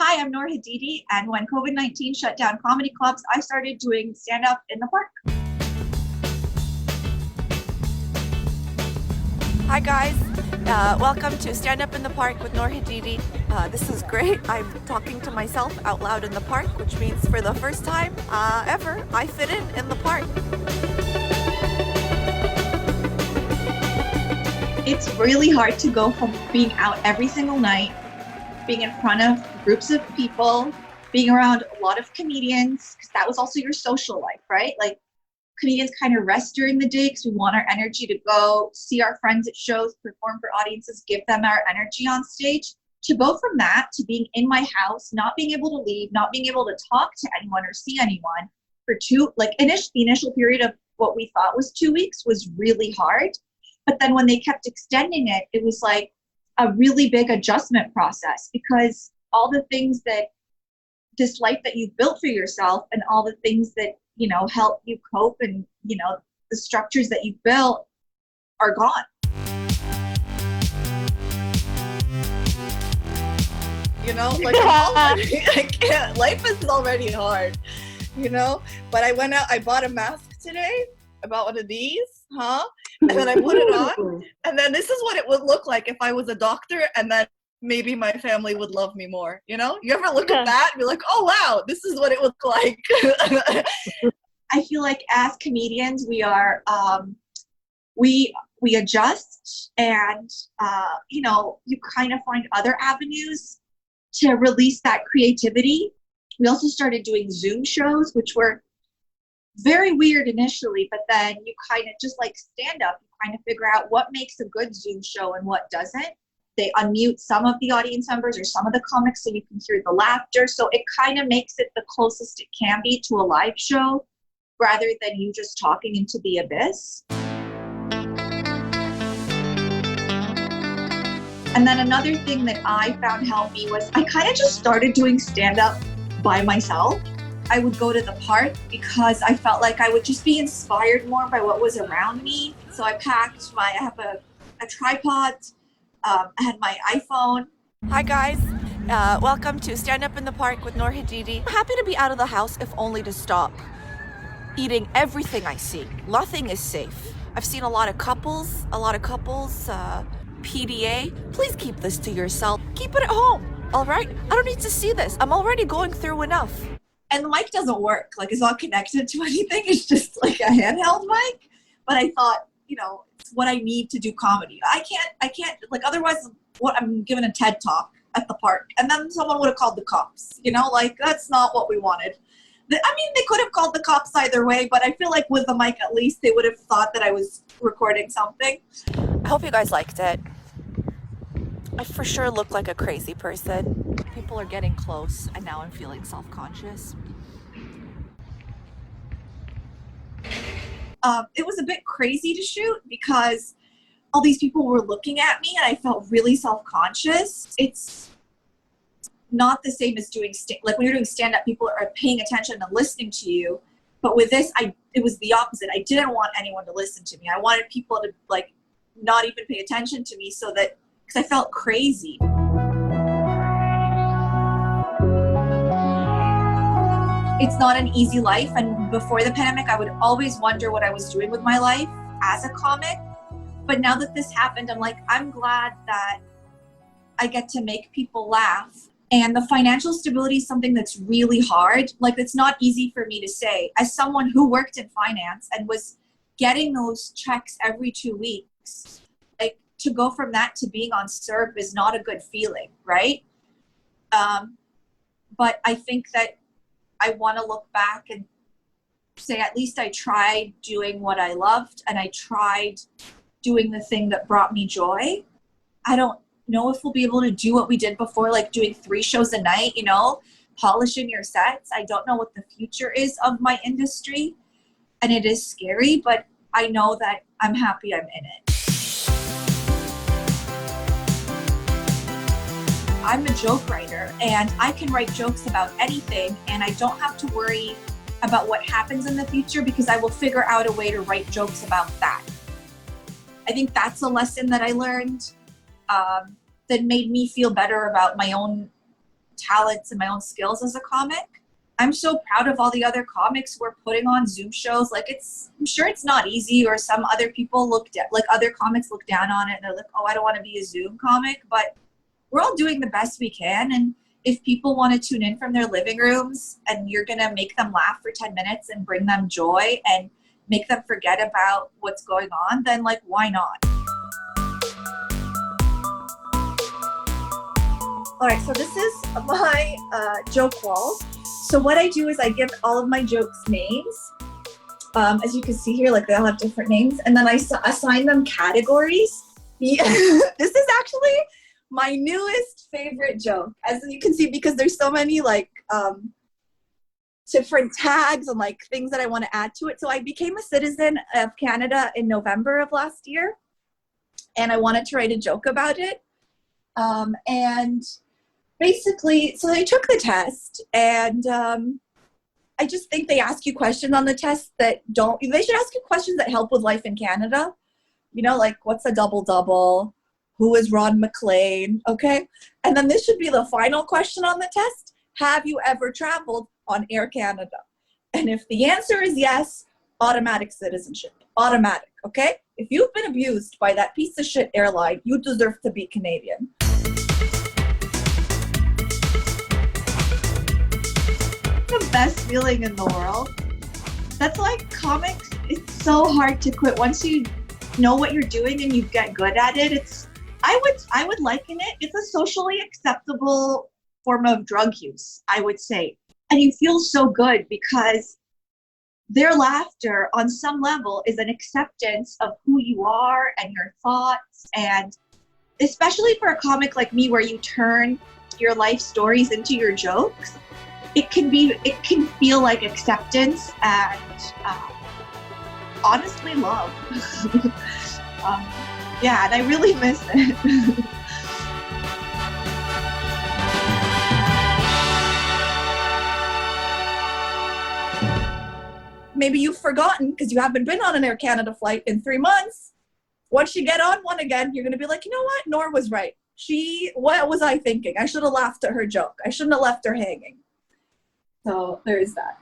Hi, I'm Nour Hadidi, and when COVID-19 shut down comedy clubs, I started doing stand-up in the park. Hi guys, welcome to Stand Up in the Park with Nour Hadidi. This is great. I'm talking to myself out loud in the park, which means for the first time ever, I fit in the park. It's really hard to go from being out every single night, being in front of groups of people, being around a lot of comedians, because that was also your social life, right? Like comedians kind of rest during the day because we want our energy to go see our friends at shows, perform for audiences, give them our energy on stage. To go from that to being in my house, not being able to leave, not being able to talk to anyone or see anyone for the initial period of what we thought was 2 weeks was really hard. But then when they kept extending it, it was like a really big adjustment process, because all the things that this life that you've built for yourself and all the things that, help you cope and, the structures that you've built are gone. I can't. Life is already hard, But I went out, I bought a mask today. I bought one of these, and then I put it on, and then this is what it would look like if I was a doctor, and then maybe my family would love me more, You ever look at that and be like, oh wow, this is what it would look like. I feel like as comedians, we are, we adjust, and, you kind of find other avenues to release that creativity. We also started doing Zoom shows, which were very weird initially, but then you kind of, just like stand up, you kind of figure out what makes a good Zoom show and what doesn't. They unmute some of the audience members or some of the comics so you can hear the laughter. So it kind of makes it the closest it can be to a live show, rather than you just talking into the abyss. And then another thing that I found helped me was I kind of just started doing stand-up by myself. I would go to the park because I felt like I would just be inspired more by what was around me. So I have a tripod, I had my iPhone. Hi guys, welcome to Stand Up in the Park with Nour Hadidi. I'm happy to be out of the house, if only to stop eating everything I see. Nothing is safe. I've seen a lot of couples, PDA. Please keep this to yourself. Keep it at home, all right? I don't need to see this. I'm already going through enough. And the mic doesn't work. Like, it's not connected to anything. It's just like a handheld mic. But I thought, it's what I need to do comedy. I can't, like, otherwise I'm giving a TED talk at the park. And then someone would have called the cops, that's not what we wanted. They could have called the cops either way, but I feel like with the mic, at least they would have thought that I was recording something. I hope you guys liked it. I for sure look like a crazy person. People are getting close, and now I'm feeling self-conscious. It was a bit crazy to shoot because all these people were looking at me, and I felt really self-conscious. It's not the same as doing like when you're doing stand-up, people are paying attention and listening to you. But with this, it was the opposite. I didn't want anyone to listen to me. I wanted people to not even pay attention to me, because I felt crazy. It's not an easy life, and before the pandemic, I would always wonder what I was doing with my life as a comic. But now that this happened, I'm glad that I get to make people laugh. And the financial stability is something that's really hard. It's not easy for me to say. As someone who worked in finance and was getting those checks every 2 weeks, to go from that to being on CERB is not a good feeling, right? But I think that I want to look back and say, at least I tried doing what I loved, and I tried doing the thing that brought me joy. I don't know if we'll be able to do what we did before, like doing 3 shows a night, polishing your sets. I don't know what the future is of my industry, and it is scary, but I know that I'm happy I'm in it. I'm a joke writer, and I can write jokes about anything, and I don't have to worry about what happens in the future because I will figure out a way to write jokes about that. I think that's a lesson that I learned that made me feel better about my own talents and my own skills as a comic. I'm so proud of all the other comics who are putting on Zoom shows. Like I'm sure it's not easy, or some other people other comics look down on it and they're like, oh, I don't want to be a Zoom comic, but we're all doing the best we can. And if people want to tune in from their living rooms and you're going to make them laugh for 10 minutes and bring them joy and make them forget about what's going on, then like, why not? All right, so this is my joke wall. So what I do is I give all of my jokes names. As you can see here, like they all have different names. And then I assign them categories. Yeah. This is actually my newest favorite joke, as you can see, because there's so many like different tags and like things that I want to add to it. So I became a citizen of Canada in November of last year, and I wanted to write a joke about it. And basically, so I took the test, and I just think they ask you questions on the test they should ask you questions that help with life in Canada. You know, like what's a double-double? Who is Ron McLean? Okay. And then this should be the final question on the test. Have you ever traveled on Air Canada? And if the answer is yes, automatic citizenship. Automatic, okay? If you've been abused by that piece of shit airline, you deserve to be Canadian. The best feeling in the world. That's like comics. It's so hard to quit. Once you know what you're doing and you get good at it, I would liken it. It's a socially acceptable form of drug use, I would say. And you feel so good because their laughter on some level is an acceptance of who you are and your thoughts. And especially for a comic like me, where you turn your life stories into your jokes, it can feel like acceptance and honestly love. Yeah, and I really miss it. Maybe you've forgotten because you haven't been on an Air Canada flight in 3 months. Once you get on one again, you're going to be like, you know what? Nour was right. What was I thinking? I should have laughed at her joke. I shouldn't have left her hanging. So there's that.